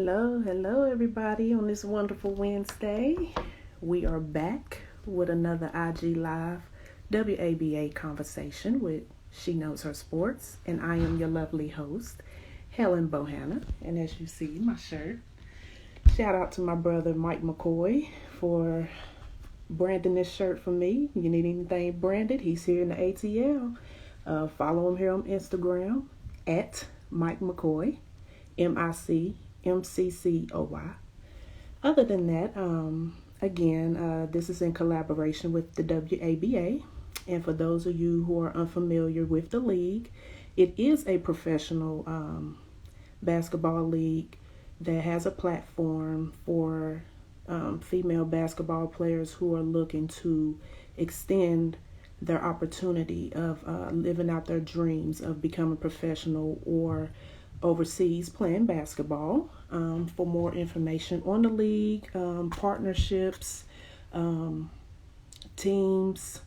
Hello, everybody. On this wonderful Wednesday, we are back with another IG Live WABA conversation with She Knows Her Sports, and I am your lovely host, Helen Bohanna. And as you see, my shirt. Shout out to my brother Mike McCoy for branding this shirt for me. You need anything branded? He's here in the ATL. Follow him here on Instagram at Mike McCoy. MICMCCOY. Other than that, again, this is in collaboration with the WABA. And for those of you who are unfamiliar with the league, it is a professional basketball league that has a platform for female basketball players who are looking to extend their opportunity of living out their dreams of becoming professional or overseas playing basketball. For more information on the league, partnerships, teams,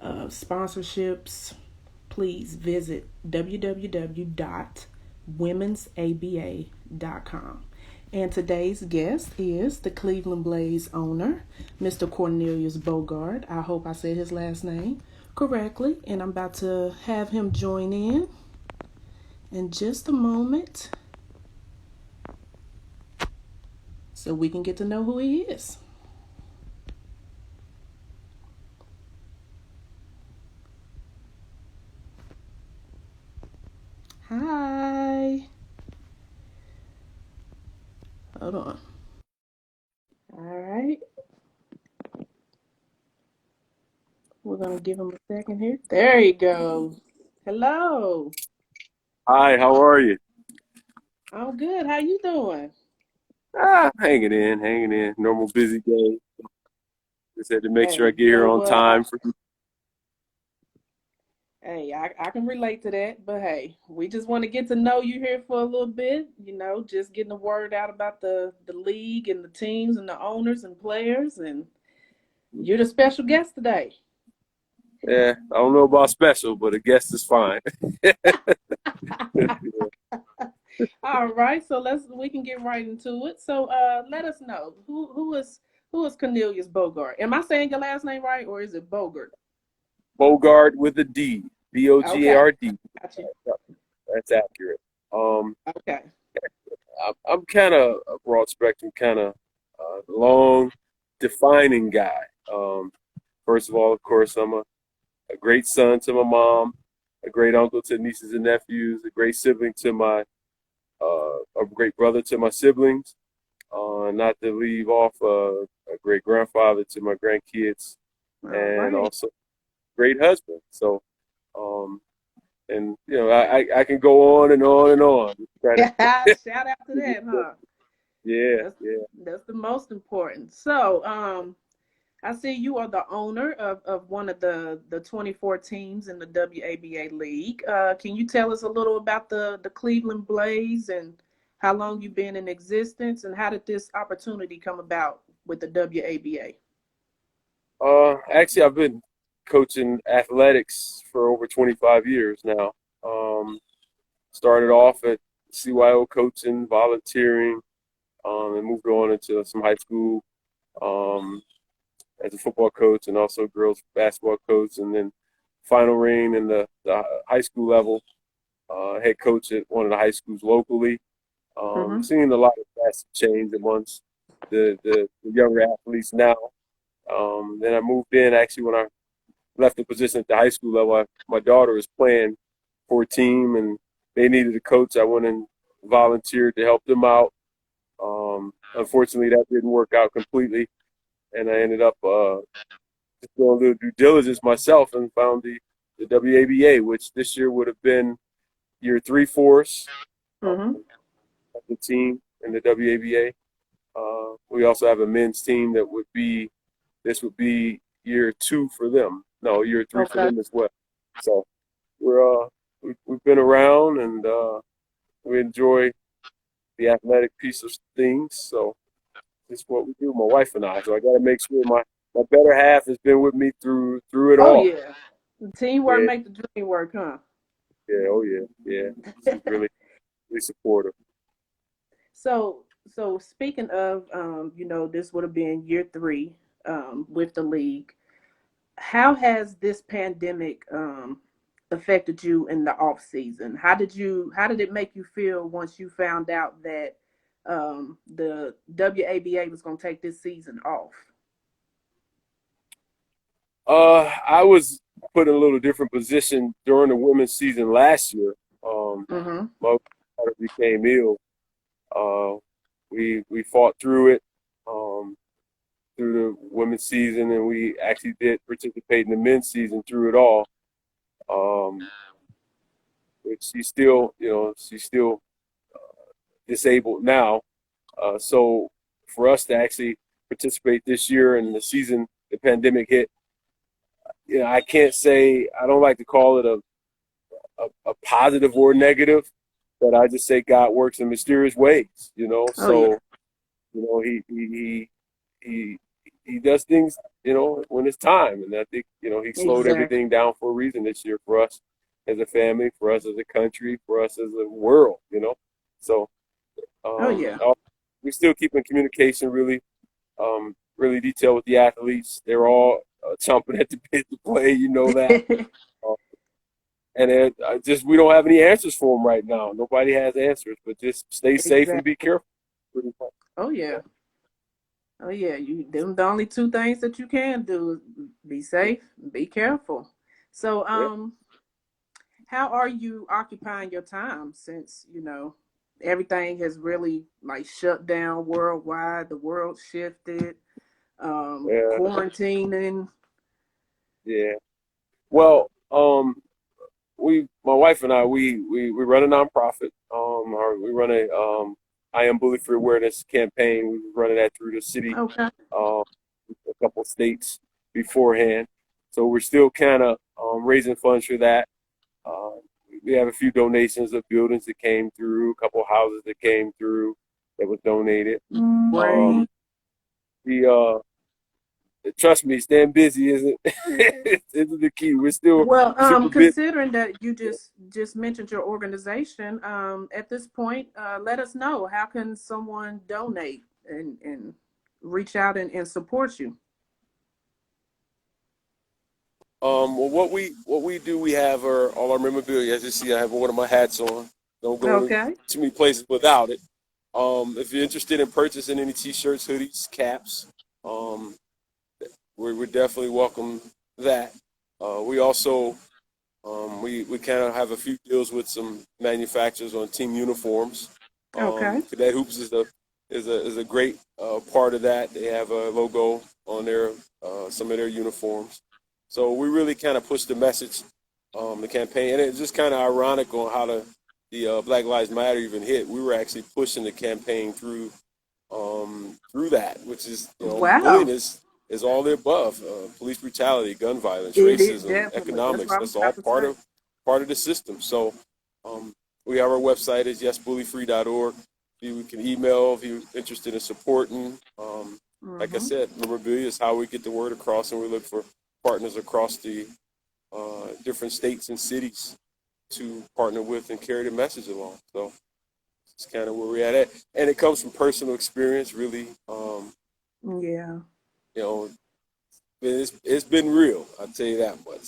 sponsorships, please visit www.womensaba.com. And today's guest is the Cleveland Blaze owner, Mr. Cornelius Bogard. I hope I said his last name correctly, and I'm about to have him join in just a moment so we can get to know who he is. Hi. Hold on. All right. We're going to give him a second here. There you go. Hello. Hi, how are you? I'm good. How you doing? Hanging in. Normal busy day. Just had to make Hey, sure I get you here know on what? time for I can relate to that, but hey, we just want to get to know you here for a little bit, just getting the word out about the league and the teams and the owners and players, and you're the special guest today. Yeah, I don't know about special, but a guest is fine. All right, so we can get right into it. So let us know who is Cornelius Bogart. Am I saying your last name right, or is it Bogart? Bogard with a D. Okay, Bogard. got you. That's accurate. Um, Okay. I'm kind of a broad spectrum, kind of long, defining guy. First of all, of course, I'm a great son to my mom, a great uncle to nieces and nephews, a great sibling to a great brother to my siblings. Not to leave off a great grandfather to my grandkids, All and right. also great husband. So, and I can go on and on and on. Shout out to that, huh? Yeah, That's yeah. that's the most important. So, I see you are the owner of one of the 24 teams in the WABA league. Can you tell us a little about the Cleveland Blaze and how long you've been in existence, and how did this opportunity come about with the WABA? Actually, I've been coaching athletics for over 25 years now. Um, Started off at CYO coaching, volunteering, and moved on into some high school um, as a football coach and also girls basketball coach, and then final reign in the high school level, head coach at one of the high schools locally. Mm-hmm. Seeing a lot of drastic change amongst the younger athletes now. Then I moved in actually when I left the position at the high school level. My daughter was playing for a team and they needed a coach. I went and volunteered to help them out. Unfortunately, that didn't work out completely, and I ended up just doing a little due diligence myself and found the WABA, which this year would have been year three for us, Mm-hmm. of the team in the WABA. We also have a men's team this would be year two for them. No, year three for Okay. them as well. So we've been around and we enjoy the athletic piece of things. So it's what we do, my wife and I. So I got to make sure my better half has been with me through it Oh all. yeah. Teamwork Yeah, make the dream work, huh? yeah, oh yeah, yeah. She's really supportive. So So speaking of, this would have been year three with the league. How has this pandemic affected you in the off season? How did it make you feel once you found out that the WABA was going to take this season off? I was put in a little different position during the women's season last year. Mm-hmm. My daughter became ill. Uh, we fought through it through the women's season, and we actually did participate in the men's season through it all. Um, but she's still disabled now. So for us to actually participate this year in the season, the pandemic hit. I can't say I don't like to call it a positive or negative, but I just say God works in mysterious ways. Oh yeah, So he he does things when it's time, and I think he slowed exactly. everything down for a reason this year for us as a family, for us as a country, for us as a world. So Oh yeah. we still keep in communication really detailed with the athletes. They're all chomping at the bit to play. You know that. Uh, and just we don't have any answers for them right now. Nobody has answers, but just stay safe and Exactly. be careful. Pretty much. Oh yeah. Oh yeah. Them the only two things that you can do is be safe, be careful. So Yeah. how are you occupying your time since everything has really like shut down worldwide, the world shifted, Yeah. quarantining. Yeah. Well, my wife and I, we run a nonprofit. We run I Am Bully Free Awareness campaign. We were running that through the city, Okay. um, a couple of states beforehand. So we're still kind of raising funds for that. Um, we have a few donations of buildings that came through, a couple of houses that came through that was donated. Um, Great. the Trust me, staying busy isn't isn't the key. We're still Well, super busy. considering that you just mentioned your organization, at this point, let us know how can someone donate and reach out and support you. Well, what we do, we have all our memorabilia. As you see, I have one of my hats on. Don't go to Okay. too many places without it. If you're interested in purchasing any T-shirts, hoodies, caps, um, we definitely welcome that. We also we kind of have a few deals with some manufacturers on team uniforms. Okay. Cadet Hoops is a great part of that. They have a logo on their some of their uniforms. So we really kind of push the message, the campaign, and it's just kind of ironic on how the Black Lives Matter even hit. We were actually pushing the campaign through that, which is bullying Wow. is all the above: police brutality, gun violence, It is racism, definitely. That's economics. what I was That's all about to say. part of the system. So um, we have our website is yesbullyfree.org. You can email if you're interested in supporting. Like I Mm-hmm. said, memorabilia is how we get the word across, and we look for partners across the different states and cities to partner with and carry the message along. So it's kind of where we're at. And it comes from personal experience, really. Yeah. You know, it's been real. I'll tell you that much.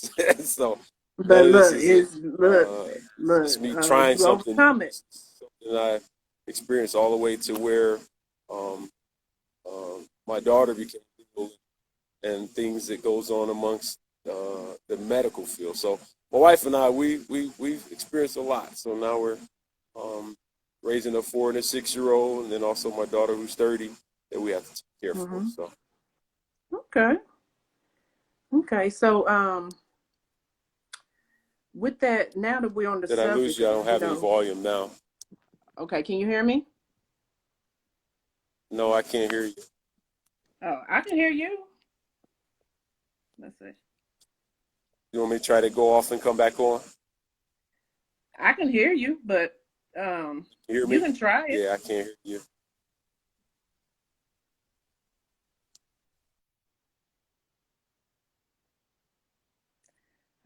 So none But of this look, is it's just me look, trying you something new. overcome it. It's something I experienced all the way to where um, my daughter became legal and things that goes on amongst the medical field. So my wife and I, we've experienced a lot. So now we're um, raising a 4 and a 6 year old, and then also my daughter who's 30 that we have to take care for. Hmm. So Okay. Okay. So with that, now that we're on the did I lose subject you? I of, don't have any volume now. okay, can you hear me? No, I can't hear you. Oh, I can hear you. Let's see. You want me to try to go off and come back on? I can hear you, but um, You hear you me? can try it. Yeah, I can't hear you.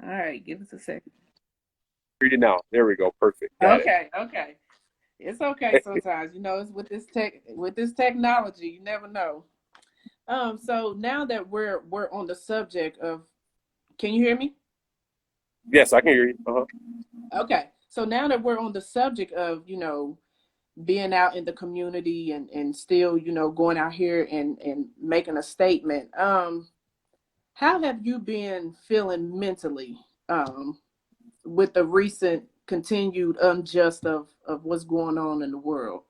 All right, give us a second. Hear you now. There we go. Perfect. Got it. Okay, okay. It's okay sometimes, it's with this technology, you never know. So now that we're on the subject of, can you hear me? Yes, I can hear you. Uh-huh. Okay. So now that we're on the subject of, being out in the community and still, going out here and making a statement, how have you been feeling mentally, with the recent continued unjust of what's going on in the world?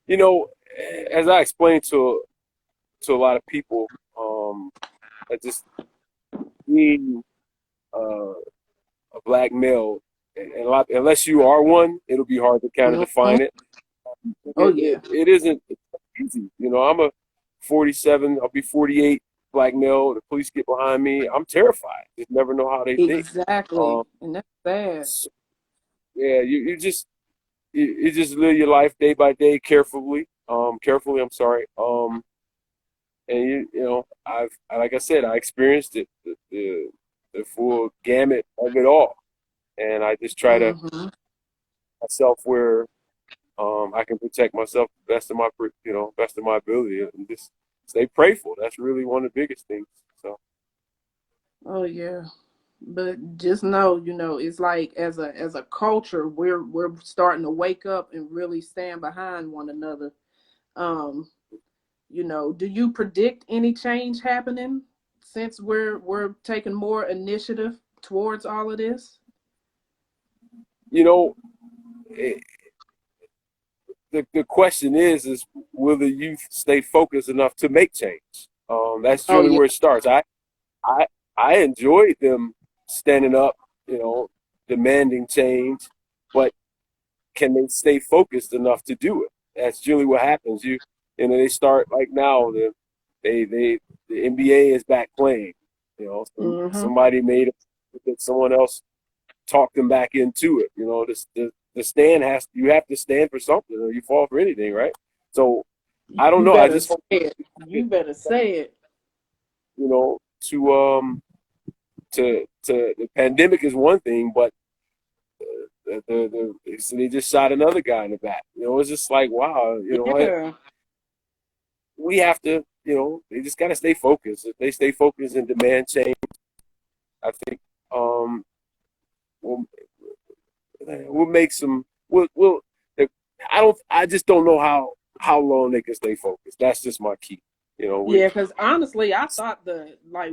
You know, as I explained to a lot of people, I just being uh, a black male, and a lot, unless you are one, it'll be hard to kind of Mhm. define it. Oh yeah. It isn't easy. I'm a 47, I'll be 48 black male. The police get behind me. I'm terrified. Just never know how they think. Exactly. Um, And that's sad. so, yeah, you just live your life day by day carefully. I'm sorry. And like I said, I experienced it, the full gamut of it all, and I just try to Hmm. myself where I can protect myself best of best of my ability, and just stay prayerful. That's really one of the biggest things. So Oh yeah. But just know, it's like as a culture, we're starting to wake up and really stand behind one another. Um, do you predict any change happening since we're taking more initiative towards all of this? you know, it, the question is will the youth stay focused enough to make change? That's Oh generally yeah. where it starts. I I enjoyed them standing up, you know, demanding change, but can they stay focused enough to do it? That's generally what happens. They start like now. They the NBA is back playing. Hmm. Somebody made it. Someone else talked them back into it. The stand you have to stand for something, or you fall for anything, right? So I don't You know. I better just say hope it. You better say it. you know to the pandemic is one thing, but so they just shot another guy in the back. It's just like, wow, what Yeah. we have to, they just got to stay focused. If they stay focused and demand change, I think we'll, we'll make some. We'll. I just don't know how long they can stay focused. That's just my key. We. Yeah, because honestly, I thought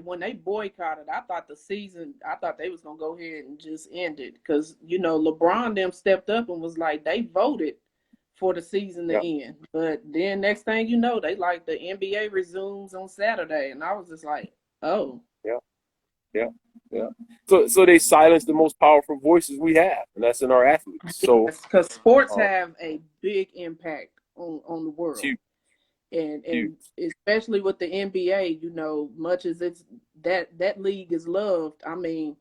when they boycotted, I thought the season, I thought they was gonna go ahead and just end it because LeBron them stepped up and was like they voted for the season to Yeah. end, but then next thing you know, they like the NBA resumes on Saturday, and I was just like, oh, Yeah. Yeah. Yeah. So they silence the most powerful voices we have, and that's in our athletes. So because sports uh, have a big impact on the it's world, huge, and huge. especially with the NBA, much as it's that league is loved. I mean,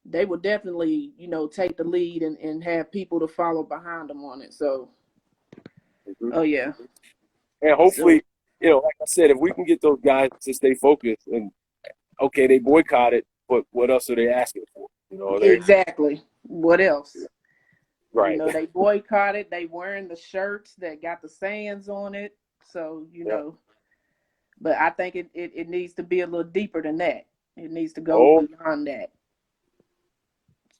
they would definitely, take the lead and have people to follow behind them on it. So, Mhm. oh yeah. And So hopefully, like I said, if we can get those guys to stay focused, and okay, they boycotted, but what else are they asking for? They're exactly. What else? right. They boycotted. They wearing the shirts that got the sayings on it. So, Yeah. but I think it needs to be a little deeper than that. It needs to go Oh, beyond that.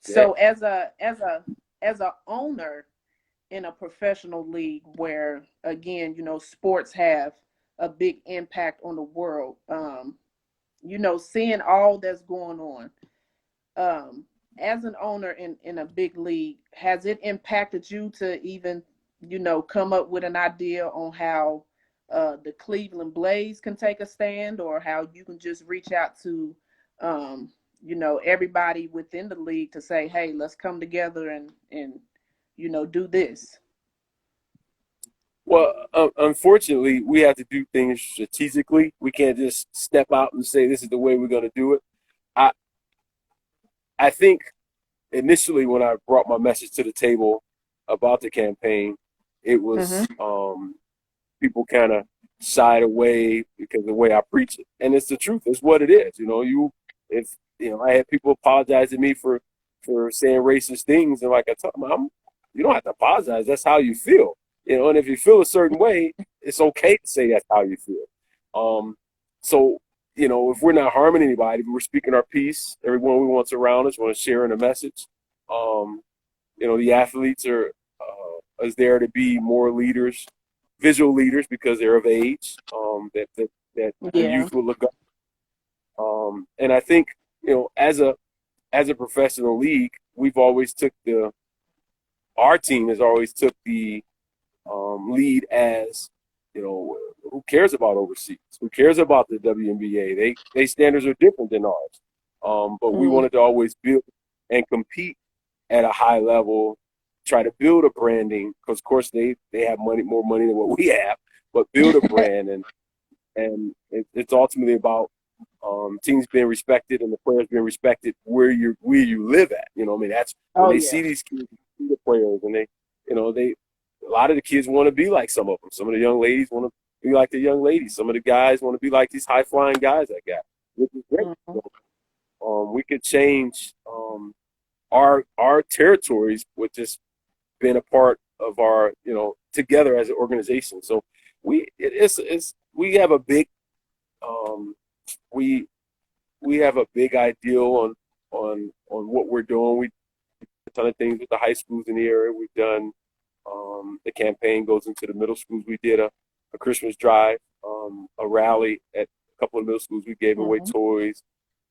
yeah. So as a owner in a professional league where again, sports have a big impact on the world, seeing all that's going on, um, as an owner in a big league, has it impacted you to even, come up with an idea on how the Cleveland Blaze can take a stand, or how you can just reach out to, everybody within the league to say, hey, let's come together and do this. Well, unfortunately, we have to do things strategically. We can't just step out and say this is the way we're going to do it. I I think initially when I brought my message to the table about the campaign, it Mm-hmm. was people kind of shied away because of the way I preach it, and it's the truth. It's what it is. If I had people apologize to me for saying racist things, and like I told them, You don't have to apologize. That's how you feel. And if you feel a certain way, it's okay to say that's how you feel. So, if we're not harming anybody, if we're speaking our piece, everyone we want around us, want to share in a message. The athletes is there to be more leaders, visual leaders, because they're of age, that the Yeah. youth will look up. And I think, as a professional league, our team has always took the lead as, who cares about overseas? Who cares about the WNBA? They standards are different than ours. But we Mm. wanted to always build and compete at a high level, try to build a branding, because of course they have more money than what we have, but build a brand, and it's ultimately about teams being respected and the players being respected where you live at. That's when Oh they yeah. see these kids, see the players, and they a lot of the kids want to be like some of them. Some of the young ladies want to be like the young ladies. Some of the guys want to be like these high flying guys I got, which is great. Mhm. We could change our territories with just being a part of our together as an organization. So we have a big um, we we have a big ideal on what we're doing. We do a ton of things with the high schools in the area. We've done the campaign goes into the middle schools. We did a Christmas drive, a rally at a couple of middle schools. We gave away Mhm. toys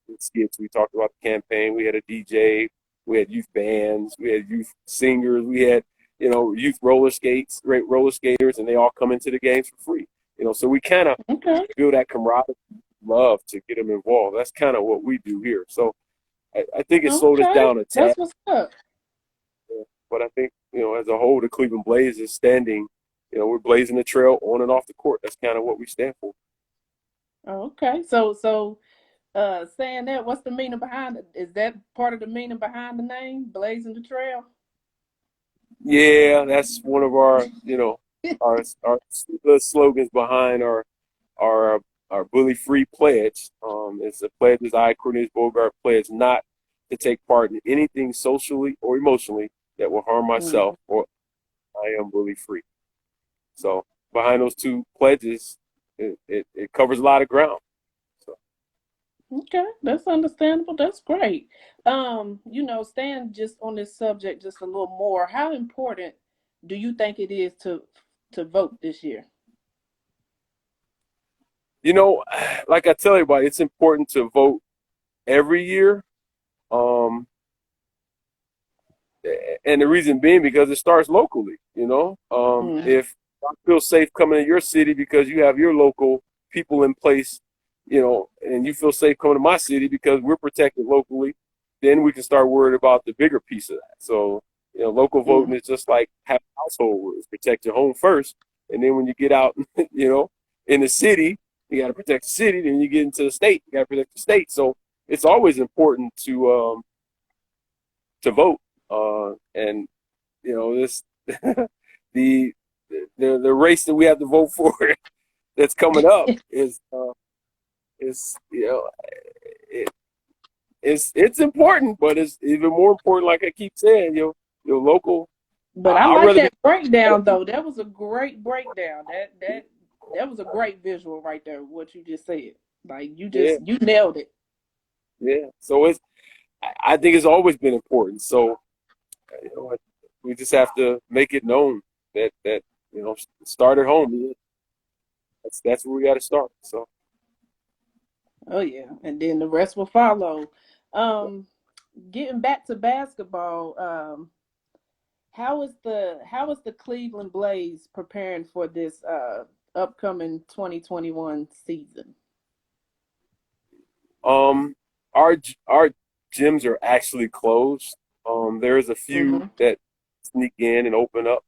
and skits. We talked about the campaign. We had a DJ. We had youth bands. We had youth singers. We had youth roller skaters, and they all come into the games for free. So we kind of Okay. build that camaraderie, love to get them involved. That's kind of what we do here. So I think it slowed us Okay. down a tad, That's what's up. but I think as a whole, the Cleveland Blaze is standing. We're blazing the trail on and off the court. That's kind of what we stand for. Okay. Saying that, what's the meaning behind it? Is that part of the meaning behind the name, Blazing the Trail? Yeah, that's one of our slogans behind our our bully free pledge. It's a pledge as I, Cornelius Bogard, pledge not to take part in anything socially or emotionally that will harm myself, Mhm. or I am bully free. So behind those two pledges, it covers a lot of ground. So Okay, that's understandable. That's great. Staying just on this subject just a little more, how important do you think it is to vote this year? you know, like I tell everybody, it's important to vote every year. Um, and the reason being because it starts locally. Mm. If I feel safe coming to your city because you have your local people in place, and you feel safe coming to my city because we're protected locally, then we can start worrying about the bigger piece of that. So, local voting Mm. is just like having household rules. Protect your home first, and then when you get out, in the city, you got to protect the city. Then you get into the state, you got to protect the state. So it's always important to vote. And this the the race that we have to vote for that's coming up is it, it's important, but it's even more important. Like I keep saying, your local. But I I'd like rather be. that breakdown though. That was a great breakdown. That was a great visual right there, what you just said. Like Yeah, you nailed it. yeah. So I think it's always been important. So we just have to make it known that start at home. That's where we got to start. So. Oh yeah. And then the rest will follow. Um Getting back to basketball, how is the Cleveland Blaze preparing for this upcoming 2021 season? Um, our gyms are actually closed. There's a few Mm-hmm. that sneak in and open up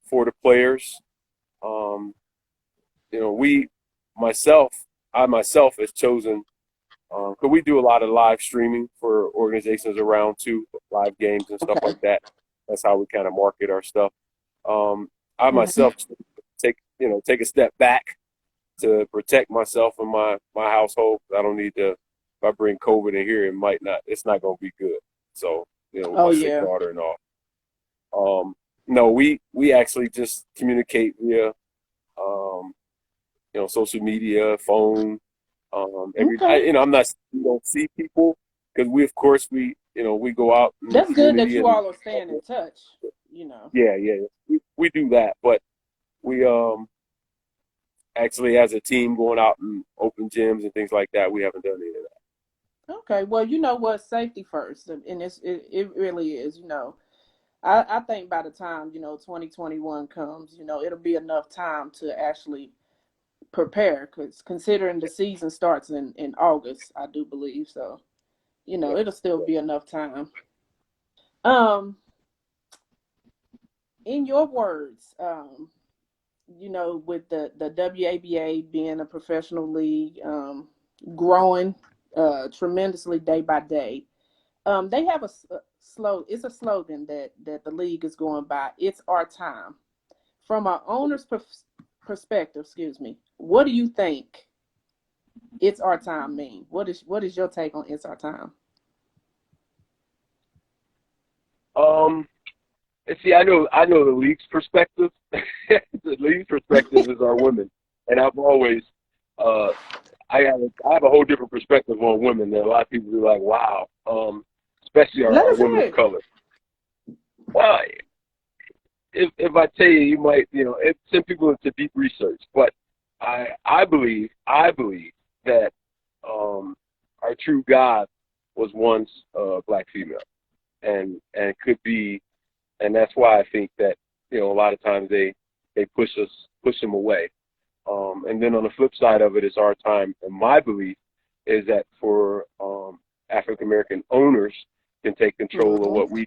for the players. Um, we myself, I myself has chosen because we do a lot of live streaming for organizations around too, live games and stuff like Okay. that. That's how we kind of market our stuff. I Mm-hmm. myself take a step back to protect myself and my household. I don't need to. If I bring COVID in here, it might not. It's not going to be good. So with Oh my sick yeah. daughter and all. No, we actually just communicate via social media, phone. Okay. I'm not, we don't see people because we, of course, we go out in the That's good that community you and all are staying in touch, you know. yeah, we do that, but we actually as a team going out and open gyms and things like that, we haven't done any of Okay, well, you know what? Safety first, and it really is. You know, I think by the time 2021 comes, it'll be enough time to actually prepare. Because considering the season starts in August, I do believe so. that. It'll still be enough time. Um, in your words, with the WABA being a professional league, growing tremendously day by day. They have it's a slogan that the league is going by. It's our time. From our owner's perspective, excuse me, what do you think it's our time mean? What is your take on it's our time? Um, and see, I know the league's perspective. The league's perspective is our women, and I've always, uh, I have a whole different perspective on women that a lot of people be like, wow, especially Let our us women hear of it. color. Well, if I tell you, you might, send people into deep research. But I believe that our true God was once a black female, and could be, and that's why I think that a lot of times they push them away. And then on the flip side of it is our time. And my belief is that for African American owners can take control of Mm-hmm.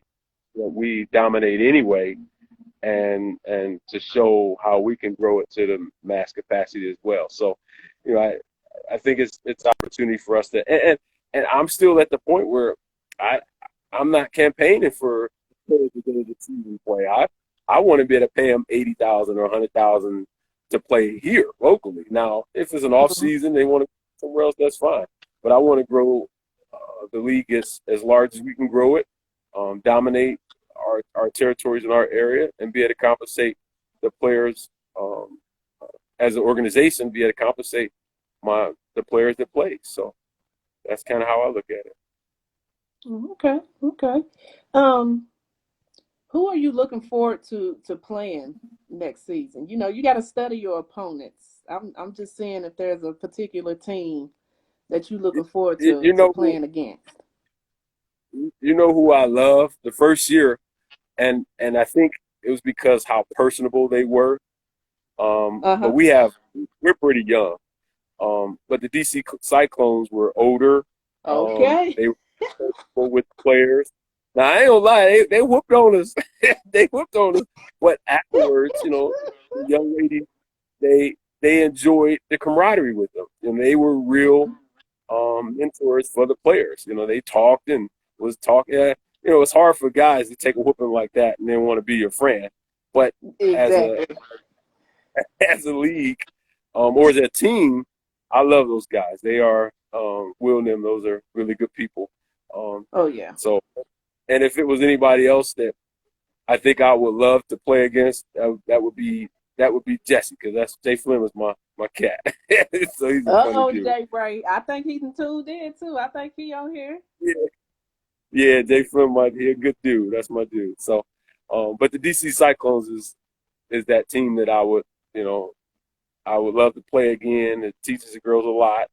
what we dominate anyway, and to show how we can grow it to the mass capacity as well. So, I think it's opportunity for us to, and I'm still at the point where I I'm not campaigning for players to go to the season play. I want to be able to pay them 80,000 or 100,000 to play here locally. Now, if it's an off Mm-hmm. season, they want to go somewhere else, that's fine. But I want to grow the league as large as we can grow it, dominate our territories in our area, and be able to compensate the players as an organization, be able to compensate the players that play. So that's kind of how I look at it. Okay. Okay. Um, who are you looking forward to playing next season? You got to study your opponents. I'm just saying if there's a particular team that you're looking forward You, to you to know who playing against. you know who I love the first year, and I think it was because how personable they were. But Uh-huh. we're pretty young. But the DC Cyclones were older. Okay. They were comfortable with players. Now I ain't gonna lie, they whooped on us. They whooped on us. But afterwards, the young ladies, they enjoyed the camaraderie with them, and they were real mentors for the players. They talked and was talking. It's hard for guys to take a whooping like that and then want to be your friend. But as a Exactly. as a league, or as a team, I love those guys. They are Will and them. Those are really good people. Um, Oh yeah. so, and if it was anybody else that I think I would love to play against, that would be Jesse, because that's Jay Flynn was my cat. So he's a funny Uh-oh, dude. Jay Bray. I think he done tuned in too. I think he on here. Yeah, yeah, Jay Flynn might be a good dude. That's my dude. So, but the DC Cyclones is that team that I would love to play again. It teaches the girls a lot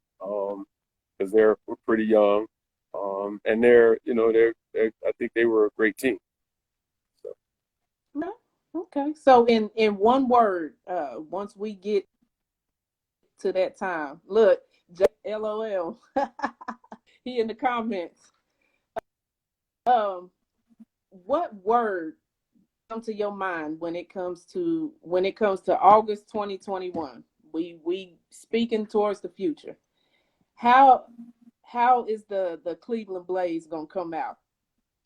because we're pretty young, and I think they were a great team. So, No. Okay. So in one word, once we get to that time, look, LOL. He in the comments. Um, what word come to your mind when it comes to August 2021? We speaking towards the future. How how is the Cleveland Blaze gonna come out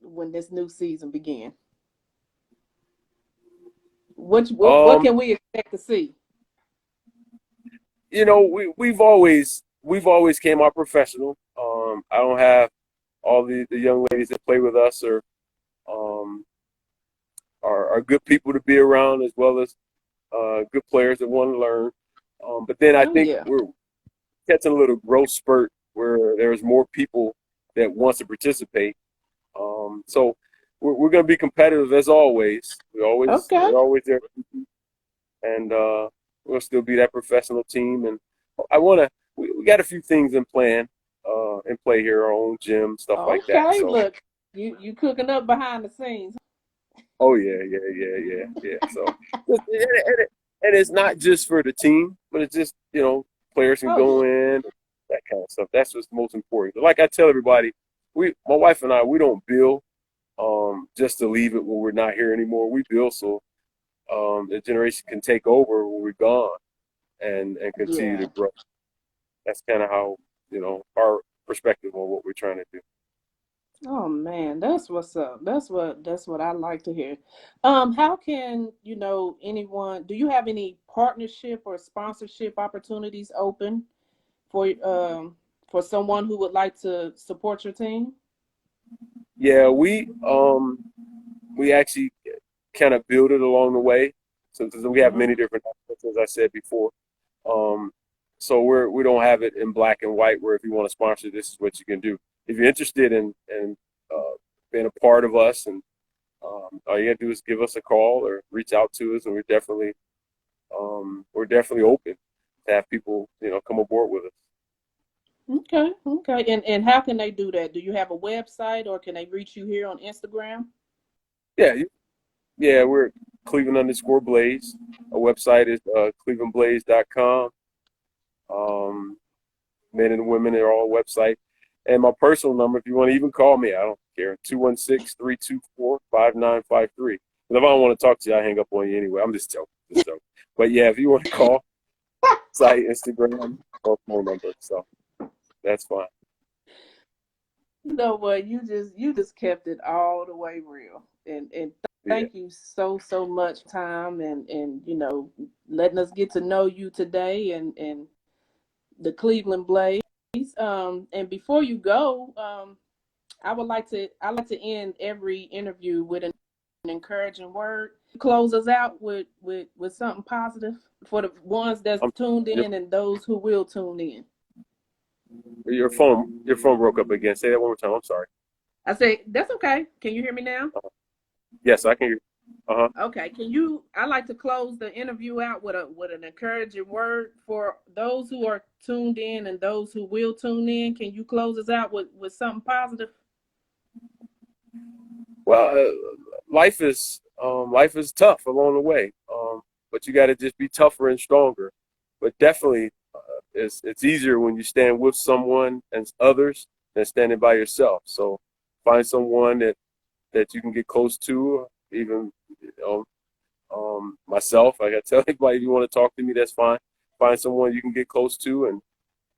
when this new season begin? What um, can we expect to see? we've always came out professional. I don't have all the young ladies that play with us, or um, are good people to be around, as well as good players that want to learn. But then I Oh think yeah. we're catching a little growth spurt where there's more people that wants to participate. So we're going to be competitive as always. Okay. We're always there, and we'll still be that professional team. And I want to. We got a few things in play here, our own gym, stuff like that. Okay. So, Look, you cooking up behind the scenes. oh yeah. So, and it's not just for the team, but it's just players can Oh go yeah. in, that kind of stuff. That's what's most important. But like I tell everybody, my wife and I, we don't bill just to leave it when we're not here anymore. We bill so the generation can take over when we're gone and continue to Yeah. grow. That's kind of how our perspective on what we're trying to do. Oh man, that's what's up. That's what I like to hear. How can, anyone, do you have any partnership or sponsorship opportunities open for someone who would like to support your team? Yeah, we actually kind of build it along the way. So we have Hmm. many different aspects, as I said before. Um, so we don't have it in black and white where if you want to sponsor, this is what you can do. If you're interested in being a part of us, and all you gotta do is give us a call or reach out to us, and we're definitely open to have people come aboard with us. Okay, okay. And how can they do that? Do you have a website or can they reach you here on Instagram? Yeah, yeah, we're Cleveland_Blaze. Our website is clevelandblaze.com. Um, Men and women are all website. And my personal number, if you want to even call me, I don't care, 216-324-5953. And if I don't want to talk to you, I hang up on you anyway. I'm just joking. Just joking. But yeah, if you want to call, site, Instagram, or phone number. So that's fine. You know what? You just kept it all the way real. And Yeah. thank you so much, time and letting us get to know you today and the Cleveland Blaze. And before you go, I like to end every interview with an encouraging word. Close us out with something positive for the ones that's I'm tuned your, in and those who will tune in. your phone broke up again. Say that one more time. I'm sorry. I say that's okay. Can you hear me now? Yes, I can hear you. Uh-huh. Okay. I like to close the interview out with an encouraging word for those who are tuned in and those who will tune in. Can you close us out with something positive? Well, life is tough along the way, but you got to just be tougher and stronger. But definitely, it's easier when you stand with someone and others than standing by yourself. So find someone that you can get close to, even myself. Like I tell anybody, if you want to talk to me, that's fine. Find someone you can get close to, and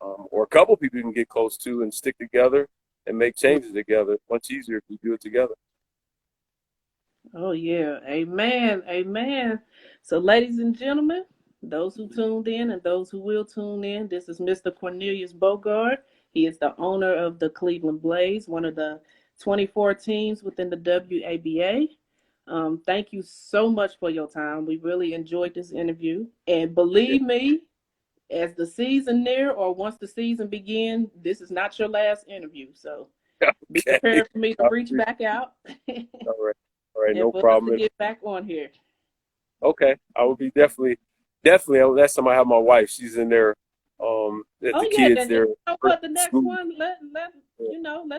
or a couple people you can get close to, and stick together and make changes together. It's much easier if you do it together. Oh yeah. Amen. Amen. So ladies and gentlemen, those who tuned in and those who will tune in, this is Mr. Cornelius Bogard. He is the owner of the Cleveland Blaze, one of the 24 teams within the WABA. Thank you so much for your time. We really enjoyed this interview. And Yeah. believe me, as the season near or once the season begins, this is not your last interview. So be Okay. prepared for me to reach back out All right. All right. and No for us to problem. get back on here. Okay. I will be definitely. Last time I have my wife, she's in there. The Oh yeah, kids then you there know for what? The next school. one, let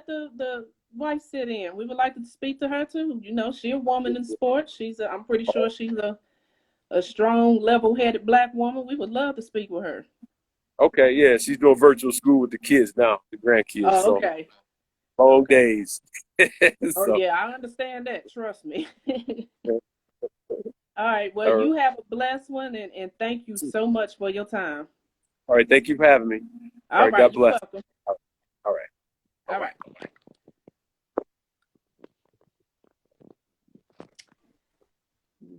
the wife sit in. We would like to speak to her too. She's a woman in sports. I'm pretty sure she's a strong, level-headed black woman. We would love to speak with her. Okay. Yeah, she's doing virtual school with the kids now, the grandkids. Oh, So okay. long Okay. days. Oh So yeah, I understand that. Trust me. All right. Well, all right. you have a blessed one, and thank you so much for your time. All right. Thank you for having me. All All right. right. God You're bless. welcome. All right. Bye All bye. right.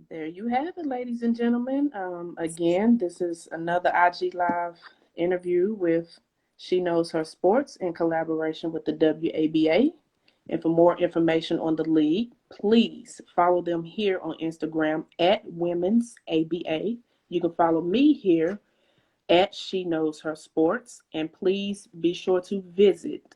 There you have it, ladies and gentlemen. Again, this is another IG Live interview with She Knows Her Sports in collaboration with the WABA. And for more information on the league, please follow them here on Instagram at Women's ABA. You can follow me here at She Knows Her Sports. And please be sure to visit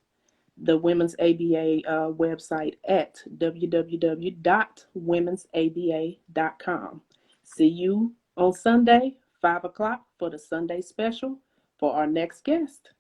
the Women's ABA website at www.womensaba.com. See you on Sunday, 5 o'clock, for the Sunday special for our next guest.